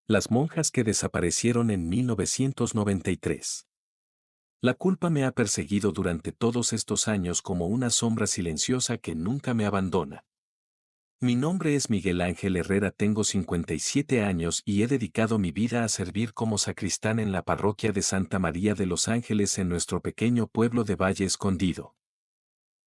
Las monjas que desaparecieron en 1993. La culpa me ha perseguido durante todos estos años como una sombra silenciosa que nunca me abandona. Mi nombre es Miguel Ángel Herrera, tengo 57 años y he dedicado mi vida a servir como sacristán en la parroquia de Santa María de los Ángeles en nuestro pequeño pueblo de Valle Escondido.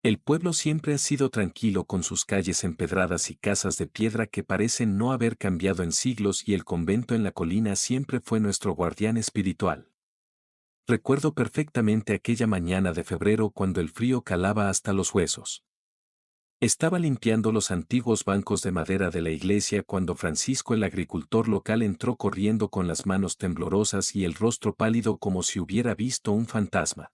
El pueblo siempre ha sido tranquilo con sus calles empedradas y casas de piedra que parecen no haber cambiado en siglos, y el convento en la colina siempre fue nuestro guardián espiritual. Recuerdo perfectamente aquella mañana de febrero cuando el frío calaba hasta los huesos. Estaba limpiando los antiguos bancos de madera de la iglesia cuando Francisco, el agricultor local, entró corriendo con las manos temblorosas y el rostro pálido como si hubiera visto un fantasma.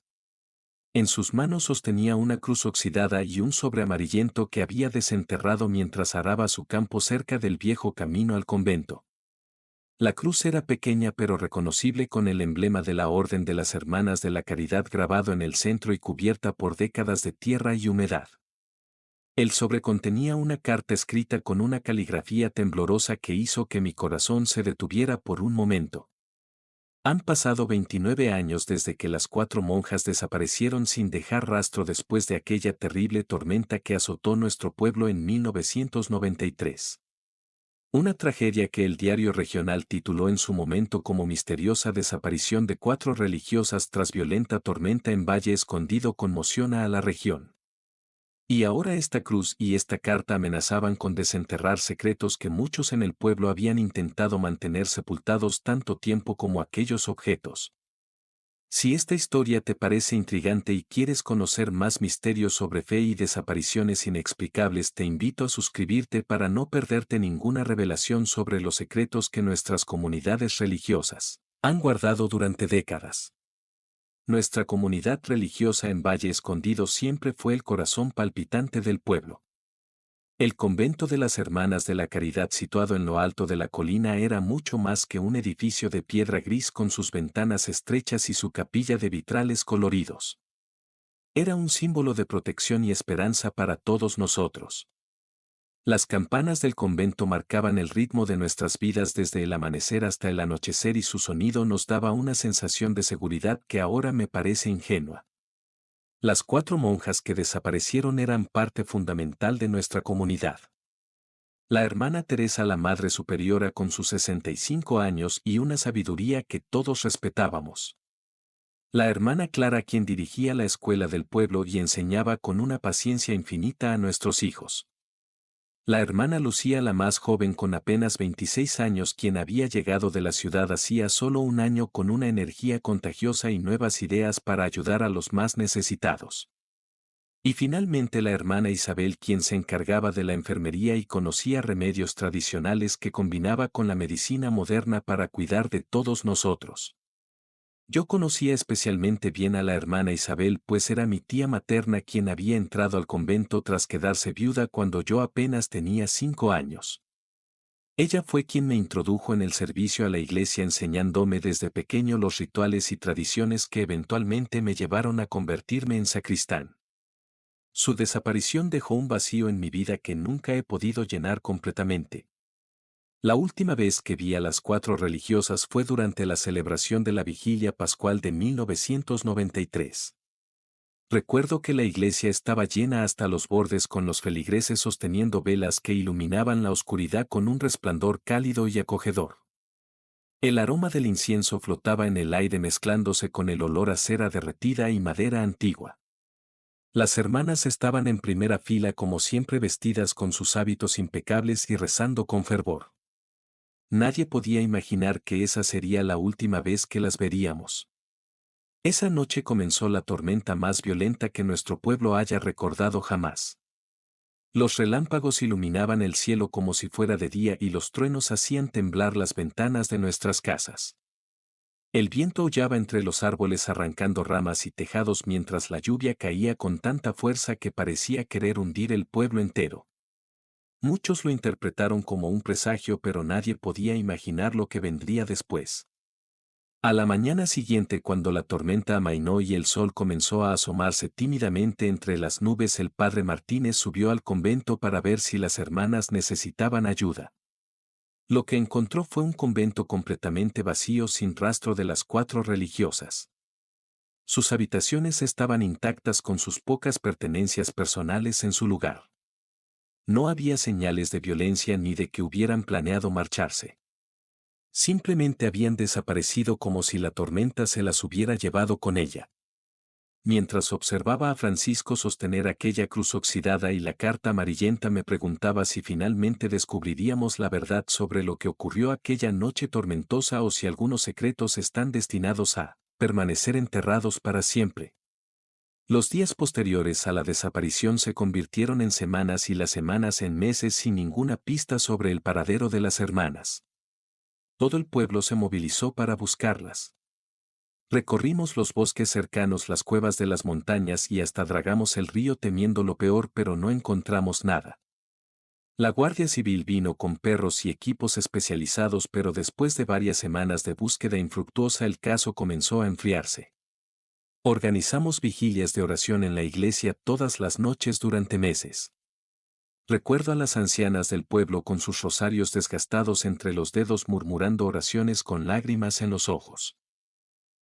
En sus manos sostenía una cruz oxidada y un sobre amarillento que había desenterrado mientras araba su campo cerca del viejo camino al convento. La cruz era pequeña pero reconocible, con el emblema de la Orden de las Hermanas de la Caridad grabado en el centro y cubierta por décadas de tierra y humedad. El sobre contenía una carta escrita con una caligrafía temblorosa que hizo que mi corazón se detuviera por un momento. Han pasado 29 años desde que las 4 monjas desaparecieron sin dejar rastro después de aquella terrible tormenta que azotó nuestro pueblo en 1993. Una tragedia que el diario regional tituló en su momento como misteriosa desaparición de 4 religiosas tras violenta tormenta en Valle Escondido conmociona a la región. Y ahora esta cruz y esta carta amenazaban con desenterrar secretos que muchos en el pueblo habían intentado mantener sepultados tanto tiempo como aquellos objetos. Si esta historia te parece intrigante y quieres conocer más misterios sobre fe y desapariciones inexplicables, te invito a suscribirte para no perderte ninguna revelación sobre los secretos que nuestras comunidades religiosas han guardado durante décadas. Nuestra comunidad religiosa en Valle Escondido siempre fue el corazón palpitante del pueblo. El convento de las Hermanas de la Caridad, situado en lo alto de la colina, era mucho más que un edificio de piedra gris con sus ventanas estrechas y su capilla de vitrales coloridos. Era un símbolo de protección y esperanza para todos nosotros. Las campanas del convento marcaban el ritmo de nuestras vidas desde el amanecer hasta el anochecer, y su sonido nos daba una sensación de seguridad que ahora me parece ingenua. Las 4 monjas que desaparecieron eran parte fundamental de nuestra comunidad. La hermana Teresa, la Madre Superiora, con sus 65 años y una sabiduría que todos respetábamos. La hermana Clara, quien dirigía la escuela del pueblo y enseñaba con una paciencia infinita a nuestros hijos. La hermana Lucía, la más joven, con apenas 26 años, quien había llegado de la ciudad hacía solo un año con una energía contagiosa y nuevas ideas para ayudar a los más necesitados. Y finalmente la hermana Isabel, quien se encargaba de la enfermería y conocía remedios tradicionales que combinaba con la medicina moderna para cuidar de todos nosotros. Yo conocía especialmente bien a la hermana Isabel, pues era mi tía materna, quien había entrado al convento tras quedarse viuda cuando yo apenas tenía 5 años. Ella fue quien me introdujo en el servicio a la iglesia, enseñándome desde pequeño los rituales y tradiciones que eventualmente me llevaron a convertirme en sacristán. Su desaparición dejó un vacío en mi vida que nunca he podido llenar completamente. La última vez que vi a las 4 religiosas fue durante la celebración de la Vigilia Pascual de 1993. Recuerdo que la iglesia estaba llena hasta los bordes, con los feligreses sosteniendo velas que iluminaban la oscuridad con un resplandor cálido y acogedor. El aroma del incienso flotaba en el aire, mezclándose con el olor a cera derretida y madera antigua. Las hermanas estaban en primera fila, como siempre, vestidas con sus hábitos impecables y rezando con fervor. Nadie podía imaginar que esa sería la última vez que las veríamos. Esa noche comenzó la tormenta más violenta que nuestro pueblo haya recordado jamás. Los relámpagos iluminaban el cielo como si fuera de día y los truenos hacían temblar las ventanas de nuestras casas. El viento aullaba entre los árboles, arrancando ramas y tejados, mientras la lluvia caía con tanta fuerza que parecía querer hundir el pueblo entero. Muchos lo interpretaron como un presagio, pero nadie podía imaginar lo que vendría después. A la mañana siguiente, cuando la tormenta amainó y el sol comenzó a asomarse tímidamente entre las nubes, el padre Martínez subió al convento para ver si las hermanas necesitaban ayuda. Lo que encontró fue un convento completamente vacío sin rastro de las 4 religiosas. Sus habitaciones estaban intactas con sus pocas pertenencias personales en su lugar. No había señales de violencia ni de que hubieran planeado marcharse. Simplemente habían desaparecido como si la tormenta se las hubiera llevado con ella. Mientras observaba a Francisco sostener aquella cruz oxidada y la carta amarillenta, me preguntaba si finalmente descubriríamos la verdad sobre lo que ocurrió aquella noche tormentosa o si algunos secretos están destinados a permanecer enterrados para siempre. Los días posteriores a la desaparición se convirtieron en semanas y las semanas en meses sin ninguna pista sobre el paradero de las hermanas. Todo el pueblo se movilizó para buscarlas. Recorrimos los bosques cercanos, las cuevas de las montañas y hasta dragamos el río temiendo lo peor, pero no encontramos nada. La Guardia Civil vino con perros y equipos especializados, pero después de varias semanas de búsqueda infructuosa el caso comenzó a enfriarse. Organizamos vigilias de oración en la iglesia todas las noches durante meses. Recuerdo a las ancianas del pueblo con sus rosarios desgastados entre los dedos murmurando oraciones con lágrimas en los ojos.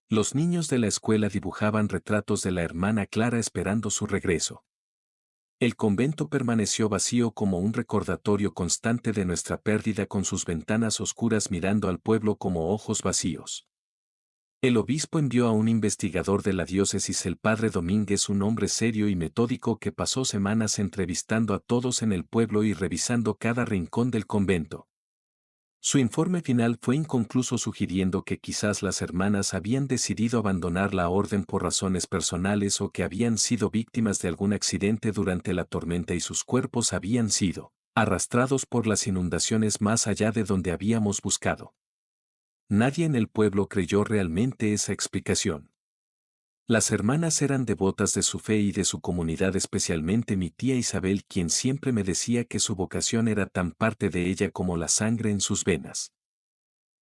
Los niños de la escuela dibujaban retratos de la hermana Clara esperando su regreso. El convento permaneció vacío como un recordatorio constante de nuestra pérdida, con sus ventanas oscuras mirando al pueblo como ojos vacíos. El obispo envió a un investigador de la diócesis, el padre Domínguez, un hombre serio y metódico que pasó semanas entrevistando a todos en el pueblo y revisando cada rincón del convento. Su informe final fue inconcluso, sugiriendo que quizás las hermanas habían decidido abandonar la orden por razones personales o que habían sido víctimas de algún accidente durante la tormenta y sus cuerpos habían sido arrastrados por las inundaciones más allá de donde habíamos buscado. Nadie en el pueblo creyó realmente esa explicación. Las hermanas eran devotas de su fe y de su comunidad, especialmente mi tía Isabel, quien siempre me decía que su vocación era tan parte de ella como la sangre en sus venas.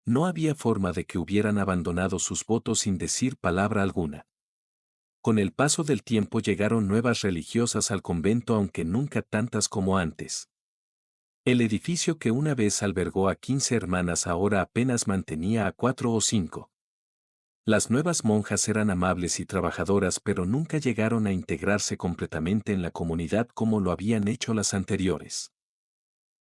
No había forma de que hubieran abandonado sus votos sin decir palabra alguna. Con el paso del tiempo llegaron nuevas religiosas al convento, aunque nunca tantas como antes. El edificio que una vez albergó a 15 hermanas ahora apenas mantenía a 4 o 5. Las nuevas monjas eran amables y trabajadoras, pero nunca llegaron a integrarse completamente en la comunidad como lo habían hecho las anteriores.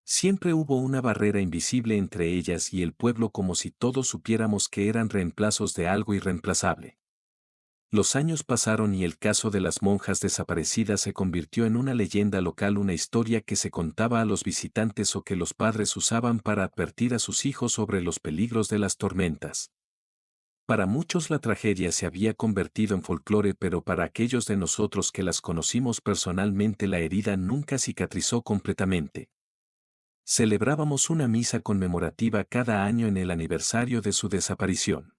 Siempre hubo una barrera invisible entre ellas y el pueblo, como si todos supiéramos que eran reemplazos de algo irreemplazable. Los años pasaron y el caso de las monjas desaparecidas se convirtió en una leyenda local, una historia que se contaba a los visitantes o que los padres usaban para advertir a sus hijos sobre los peligros de las tormentas. Para muchos la tragedia se había convertido en folclore, pero para aquellos de nosotros que las conocimos personalmente la herida nunca cicatrizó completamente. Celebrábamos una misa conmemorativa cada año en el aniversario de su desaparición.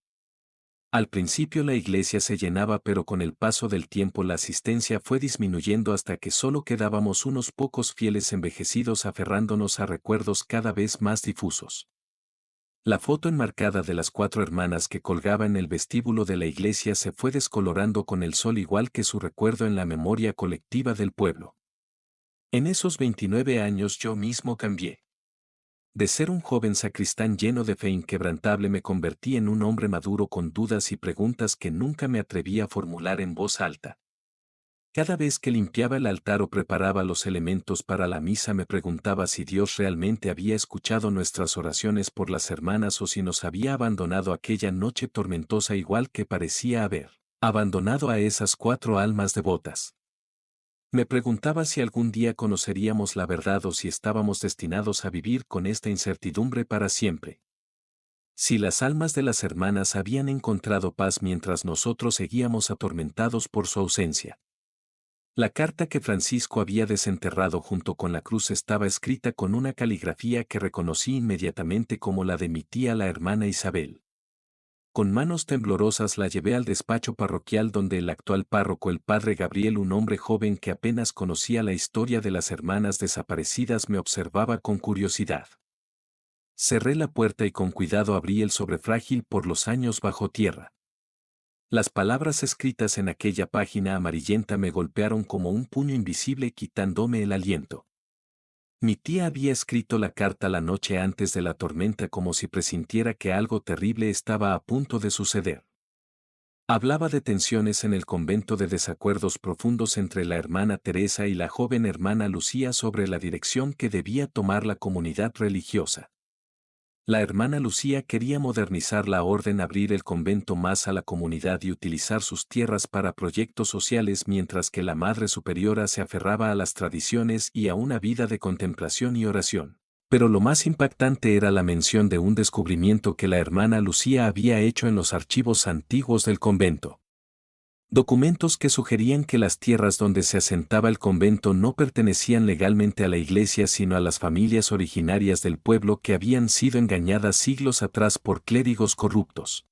Al principio la iglesia se llenaba, pero con el paso del tiempo la asistencia fue disminuyendo hasta que solo quedábamos unos pocos fieles envejecidos aferrándonos a recuerdos cada vez más difusos. La foto enmarcada de las 4 hermanas que colgaba en el vestíbulo de la iglesia se fue descolorando con el sol, igual que su recuerdo en la memoria colectiva del pueblo. En esos 29 años yo mismo cambié. De ser un joven sacristán lleno de fe inquebrantable me convertí en un hombre maduro con dudas y preguntas que nunca me atreví a formular en voz alta. Cada vez que limpiaba el altar o preparaba los elementos para la misa me preguntaba si Dios realmente había escuchado nuestras oraciones por las hermanas o si nos había abandonado aquella noche tormentosa igual que parecía haber abandonado a esas 4 almas devotas. Me preguntaba si algún día conoceríamos la verdad o si estábamos destinados a vivir con esta incertidumbre para siempre. Si las almas de las hermanas habían encontrado paz mientras nosotros seguíamos atormentados por su ausencia. La carta que Francisco había desenterrado junto con la cruz estaba escrita con una caligrafía que reconocí inmediatamente como la de mi tía, la hermana Isabel. Con manos temblorosas la llevé al despacho parroquial donde el actual párroco, el padre Gabriel, un hombre joven que apenas conocía la historia de las hermanas desaparecidas, me observaba con curiosidad. Cerré la puerta y con cuidado abrí el sobre frágil por los años bajo tierra. Las palabras escritas en aquella página amarillenta me golpearon como un puño invisible, quitándome el aliento. Mi tía había escrito la carta la noche antes de la tormenta como si presintiera que algo terrible estaba a punto de suceder. Hablaba de tensiones en el convento, de desacuerdos profundos entre la hermana Teresa y la joven hermana Lucía sobre la dirección que debía tomar la comunidad religiosa. La hermana Lucía quería modernizar la orden, abrir el convento más a la comunidad y utilizar sus tierras para proyectos sociales, mientras que la Madre Superiora se aferraba a las tradiciones y a una vida de contemplación y oración. Pero lo más impactante era la mención de un descubrimiento que la hermana Lucía había hecho en los archivos antiguos del convento. Documentos que sugerían que las tierras donde se asentaba el convento no pertenecían legalmente a la iglesia sino a las familias originarias del pueblo que habían sido engañadas siglos atrás por clérigos corruptos.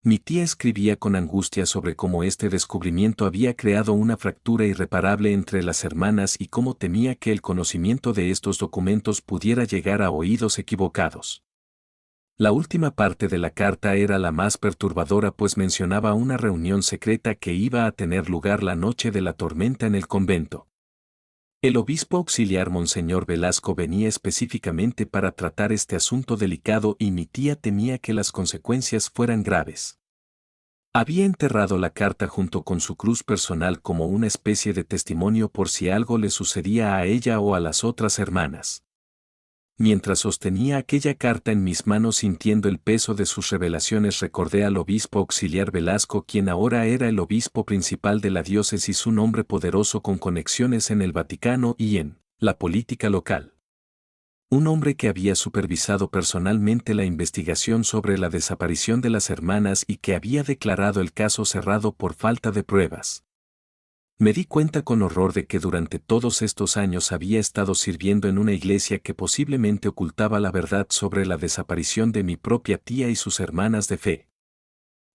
Mi tía escribía con angustia sobre cómo este descubrimiento había creado una fractura irreparable entre las hermanas y cómo temía que el conocimiento de estos documentos pudiera llegar a oídos equivocados. La última parte de la carta era la más perturbadora, pues mencionaba una reunión secreta que iba a tener lugar la noche de la tormenta en el convento. El obispo auxiliar Monseñor Velasco venía específicamente para tratar este asunto delicado y mi tía temía que las consecuencias fueran graves. Había enterrado la carta junto con su cruz personal como una especie de testimonio por si algo le sucedía a ella o a las otras hermanas. Mientras sostenía aquella carta en mis manos sintiendo el peso de sus revelaciones, recordé al obispo auxiliar Velasco, quien ahora era el obispo principal de la diócesis, un hombre poderoso con conexiones en el Vaticano y en la política local. Un hombre que había supervisado personalmente la investigación sobre la desaparición de las hermanas y que había declarado el caso cerrado por falta de pruebas. Me di cuenta con horror de que durante todos estos años había estado sirviendo en una iglesia que posiblemente ocultaba la verdad sobre la desaparición de mi propia tía y sus hermanas de fe.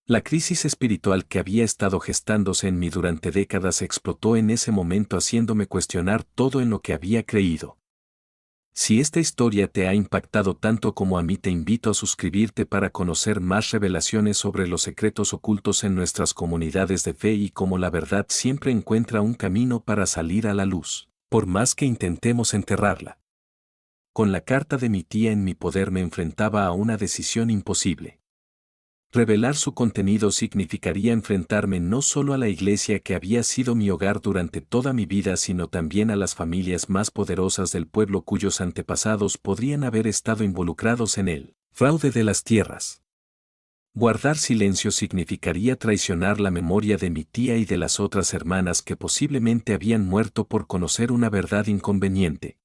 La crisis espiritual que había estado gestándose en mí durante décadas explotó en ese momento, haciéndome cuestionar todo en lo que había creído. Si esta historia te ha impactado tanto como a mí, te invito a suscribirte para conocer más revelaciones sobre los secretos ocultos en nuestras comunidades de fe y cómo la verdad siempre encuentra un camino para salir a la luz, por más que intentemos enterrarla. Con la carta de mi tía en mi poder me enfrentaba a una decisión imposible. Revelar su contenido significaría enfrentarme no solo a la iglesia que había sido mi hogar durante toda mi vida, sino también a las familias más poderosas del pueblo cuyos antepasados podrían haber estado involucrados en el fraude de las tierras. Guardar silencio significaría traicionar la memoria de mi tía y de las otras hermanas que posiblemente habían muerto por conocer una verdad inconveniente.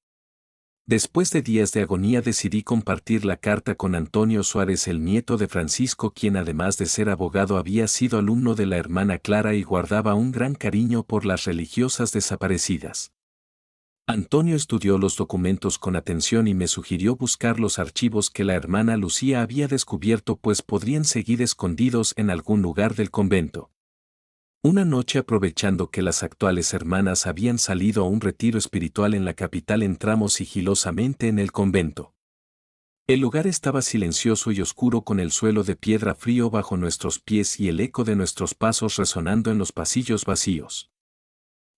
Después de días de agonía decidí compartir la carta con Antonio Suárez, el nieto de Francisco, quien además de ser abogado había sido alumno de la hermana Clara y guardaba un gran cariño por las religiosas desaparecidas. Antonio estudió los documentos con atención y me sugirió buscar los archivos que la hermana Lucía había descubierto, pues podrían seguir escondidos en algún lugar del convento. Una noche, aprovechando que las actuales hermanas habían salido a un retiro espiritual en la capital, entramos sigilosamente en el convento. El lugar estaba silencioso y oscuro, con el suelo de piedra frío bajo nuestros pies y el eco de nuestros pasos resonando en los pasillos vacíos.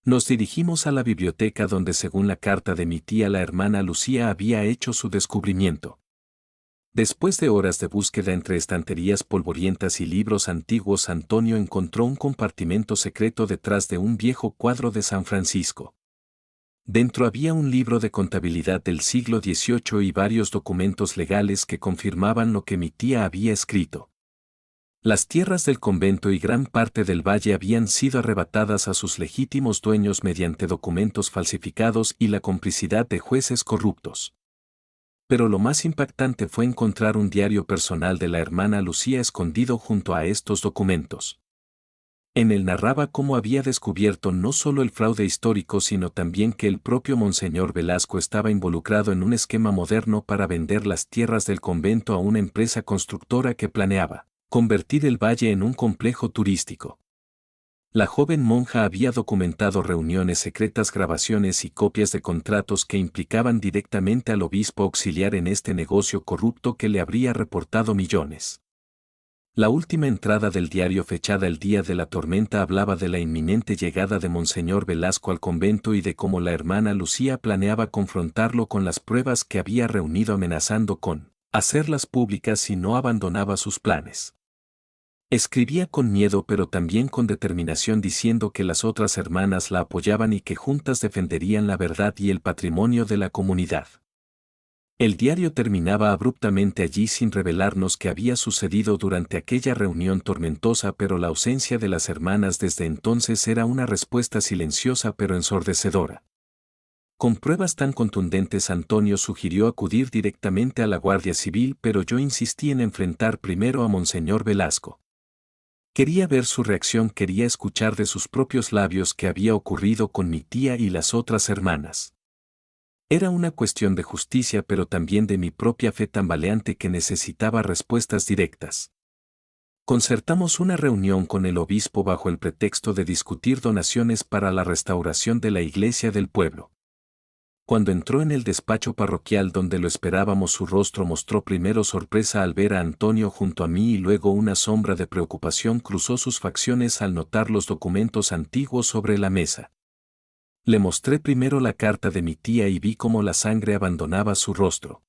Nos dirigimos a la biblioteca donde, según la carta de mi tía, la hermana Lucía había hecho su descubrimiento. Después de horas de búsqueda entre estanterías polvorientas y libros antiguos, Antonio encontró un compartimento secreto detrás de un viejo cuadro de San Francisco. Dentro había un libro de contabilidad del siglo XVIII y varios documentos legales que confirmaban lo que mi tía había escrito. Las tierras del convento y gran parte del valle habían sido arrebatadas a sus legítimos dueños mediante documentos falsificados y la complicidad de jueces corruptos. Pero lo más impactante fue encontrar un diario personal de la hermana Lucía escondido junto a estos documentos. En él narraba cómo había descubierto no solo el fraude histórico, sino también que el propio Monseñor Velasco estaba involucrado en un esquema moderno para vender las tierras del convento a una empresa constructora que planeaba convertir el valle en un complejo turístico. La joven monja había documentado reuniones secretas, grabaciones y copias de contratos que implicaban directamente al obispo auxiliar en este negocio corrupto que le habría reportado millones. La última entrada del diario fechada el día de la tormenta hablaba de la inminente llegada de Monseñor Velasco al convento y de cómo la hermana Lucía planeaba confrontarlo con las pruebas que había reunido, amenazando con hacerlas públicas si no abandonaba sus planes. Escribía con miedo pero también con determinación, diciendo que las otras hermanas la apoyaban y que juntas defenderían la verdad y el patrimonio de la comunidad. El diario terminaba abruptamente allí sin revelarnos qué había sucedido durante aquella reunión tormentosa, pero la ausencia de las hermanas desde entonces era una respuesta silenciosa pero ensordecedora. Con pruebas tan contundentes, Antonio sugirió acudir directamente a la Guardia Civil, pero yo insistí en enfrentar primero a Monseñor Velasco. Quería ver su reacción, quería escuchar de sus propios labios qué había ocurrido con mi tía y las otras hermanas. Era una cuestión de justicia, pero también de mi propia fe tambaleante que necesitaba respuestas directas. Concertamos una reunión con el obispo bajo el pretexto de discutir donaciones para la restauración de la iglesia del pueblo. Cuando entró en el despacho parroquial donde lo esperábamos, su rostro mostró primero sorpresa al ver a Antonio junto a mí y luego una sombra de preocupación cruzó sus facciones al notar los documentos antiguos sobre la mesa. Le mostré primero la carta de mi tía y vi cómo la sangre abandonaba su rostro.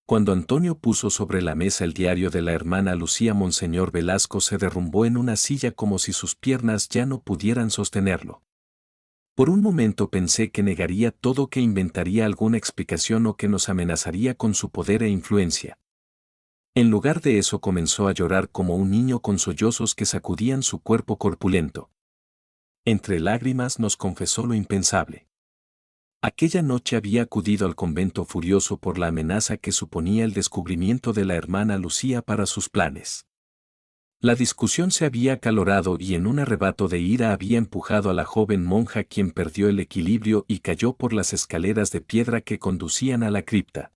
Cuando Antonio puso sobre la mesa el diario de la hermana Lucía, Monseñor Velasco se derrumbó en una silla como si sus piernas ya no pudieran sostenerlo. Por un momento pensé que negaría todo, que inventaría alguna explicación o que nos amenazaría con su poder e influencia. En lugar de eso, comenzó a llorar como un niño con sollozos que sacudían su cuerpo corpulento. Entre lágrimas nos confesó lo impensable. Aquella noche había acudido al convento furioso por la amenaza que suponía el descubrimiento de la hermana Lucía para sus planes. La discusión se había acalorado y en un arrebato de ira había empujado a la joven monja, quien perdió el equilibrio y cayó por las escaleras de piedra que conducían a la cripta.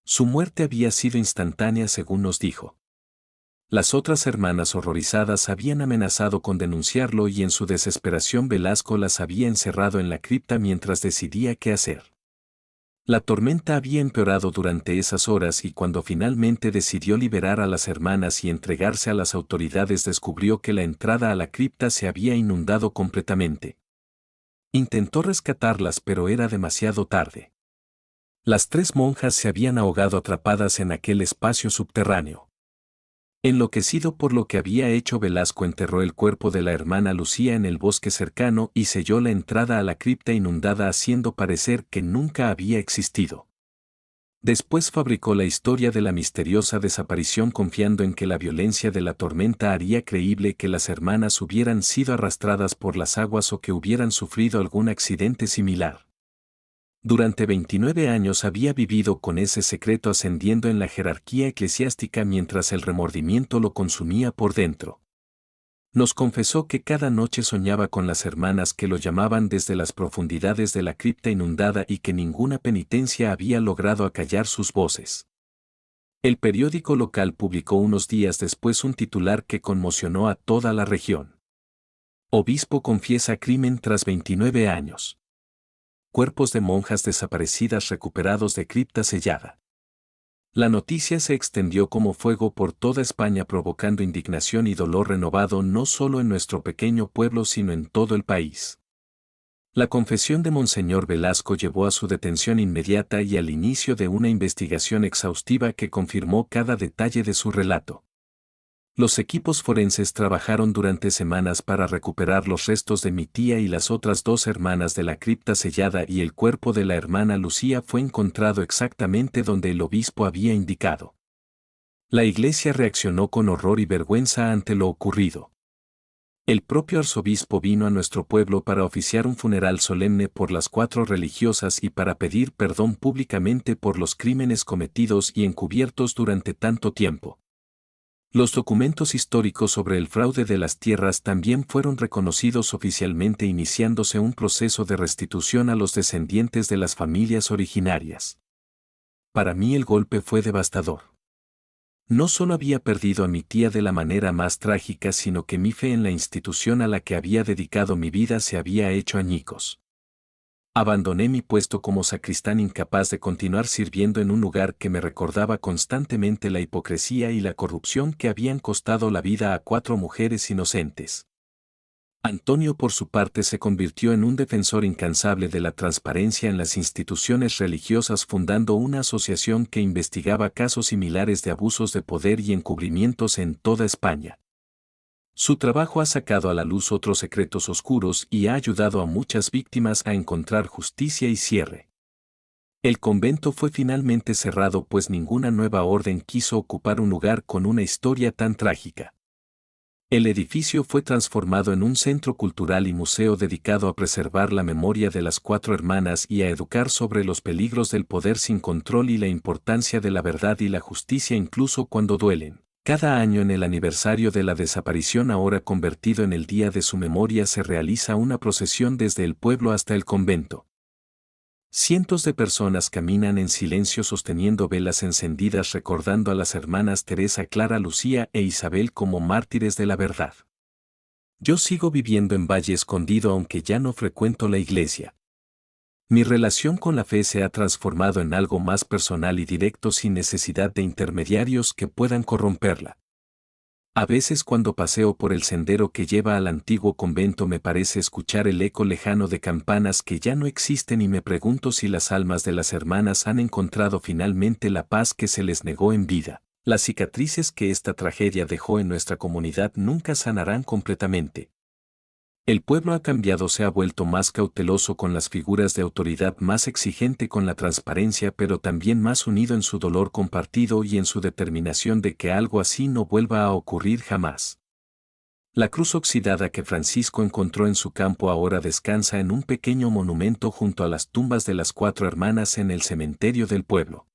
Su muerte había sido instantánea, según nos dijo. Las otras hermanas, horrorizadas, habían amenazado con denunciarlo y en su desesperación Velasco las había encerrado en la cripta mientras decidía qué hacer. La tormenta había empeorado durante esas horas y cuando finalmente decidió liberar a las hermanas y entregarse a las autoridades, descubrió que la entrada a la cripta se había inundado completamente. Intentó rescatarlas, pero era demasiado tarde. Las 3 monjas se habían ahogado atrapadas en aquel espacio subterráneo. Enloquecido por lo que había hecho, Velasco enterró el cuerpo de la hermana Lucía en el bosque cercano y selló la entrada a la cripta inundada, haciendo parecer que nunca había existido. Después fabricó la historia de la misteriosa desaparición, confiando en que la violencia de la tormenta haría creíble que las hermanas hubieran sido arrastradas por las aguas o que hubieran sufrido algún accidente similar. Durante 29 años había vivido con ese secreto, ascendiendo en la jerarquía eclesiástica mientras el remordimiento lo consumía por dentro. Nos confesó que cada noche soñaba con las hermanas que lo llamaban desde las profundidades de la cripta inundada y que ninguna penitencia había logrado acallar sus voces. El periódico local publicó unos días después un titular que conmocionó a toda la región. Obispo confiesa crimen tras 29 años. Cuerpos de monjas desaparecidas recuperados de cripta sellada. La noticia se extendió como fuego por toda España, provocando indignación y dolor renovado no solo en nuestro pequeño pueblo sino en todo el país. La confesión de Monseñor Velasco llevó a su detención inmediata y al inicio de una investigación exhaustiva que confirmó cada detalle de su relato. Los equipos forenses trabajaron durante semanas para recuperar los restos de mi tía y las otras 2 hermanas de la cripta sellada, y el cuerpo de la hermana Lucía fue encontrado exactamente donde el obispo había indicado. La iglesia reaccionó con horror y vergüenza ante lo ocurrido. El propio arzobispo vino a nuestro pueblo para oficiar un funeral solemne por las 4 religiosas y para pedir perdón públicamente por los crímenes cometidos y encubiertos durante tanto tiempo. Los documentos históricos sobre el fraude de las tierras también fueron reconocidos oficialmente, iniciándose un proceso de restitución a los descendientes de las familias originarias. Para mí el golpe fue devastador. No solo había perdido a mi tía de la manera más trágica, sino que mi fe en la institución a la que había dedicado mi vida se había hecho añicos. Abandoné mi puesto como sacristán incapaz de continuar sirviendo en un lugar que me recordaba constantemente la hipocresía y la corrupción que habían costado la vida a 4 mujeres inocentes. Antonio por su parte se convirtió en un defensor incansable de la transparencia en las instituciones religiosas, fundando una asociación que investigaba casos similares de abusos de poder y encubrimientos en toda España. Su trabajo ha sacado a la luz otros secretos oscuros y ha ayudado a muchas víctimas a encontrar justicia y cierre. El convento fue finalmente cerrado pues ninguna nueva orden quiso ocupar un lugar con una historia tan trágica. El edificio fue transformado en un centro cultural y museo dedicado a preservar la memoria de las 4 hermanas y a educar sobre los peligros del poder sin control y la importancia de la verdad y la justicia incluso cuando duelen. Cada año en el aniversario de la desaparición, ahora convertido en el día de su memoria, se realiza una procesión desde el pueblo hasta el convento. Cientos de personas caminan en silencio sosteniendo velas encendidas recordando a las hermanas Teresa, Clara, Lucía e Isabel como mártires de la verdad. Yo sigo viviendo en Valle Escondido aunque ya no frecuento la iglesia. Mi relación con la fe se ha transformado en algo más personal y directo sin necesidad de intermediarios que puedan corromperla. A veces cuando paseo por el sendero que lleva al antiguo convento me parece escuchar el eco lejano de campanas que ya no existen y me pregunto si las almas de las hermanas han encontrado finalmente la paz que se les negó en vida. Las cicatrices que esta tragedia dejó en nuestra comunidad nunca sanarán completamente. El pueblo ha cambiado, se ha vuelto más cauteloso con las figuras de autoridad, más exigente con la transparencia, pero también más unido en su dolor compartido y en su determinación de que algo así no vuelva a ocurrir jamás. La cruz oxidada que Francisco encontró en su campo ahora descansa en un pequeño monumento junto a las tumbas de las 4 hermanas en el cementerio del pueblo.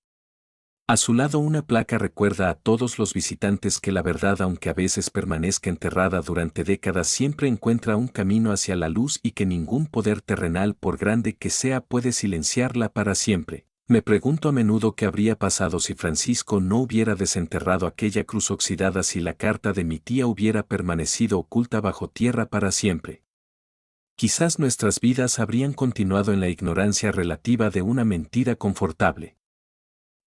A su lado una placa recuerda a todos los visitantes que la verdad, aunque a veces permanezca enterrada durante décadas, siempre encuentra un camino hacia la luz y que ningún poder terrenal, por grande que sea, puede silenciarla para siempre. Me pregunto a menudo qué habría pasado si Francisco no hubiera desenterrado aquella cruz oxidada, si la carta de mi tía hubiera permanecido oculta bajo tierra para siempre. Quizás nuestras vidas habrían continuado en la ignorancia relativa de una mentira confortable.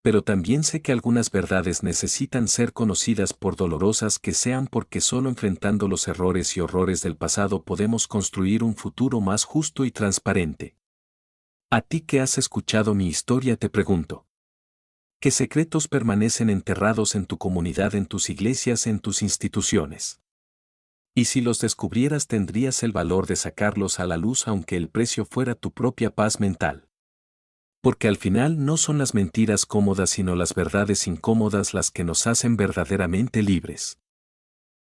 Pero también sé que algunas verdades necesitan ser conocidas por dolorosas que sean, porque solo enfrentando los errores y horrores del pasado podemos construir un futuro más justo y transparente. A ti que has escuchado mi historia te pregunto: ¿qué secretos permanecen enterrados en tu comunidad, en tus iglesias, en tus instituciones? Y si los descubrieras, ¿tendrías el valor de sacarlos a la luz aunque el precio fuera tu propia paz mental? Porque al final no son las mentiras cómodas sino las verdades incómodas las que nos hacen verdaderamente libres.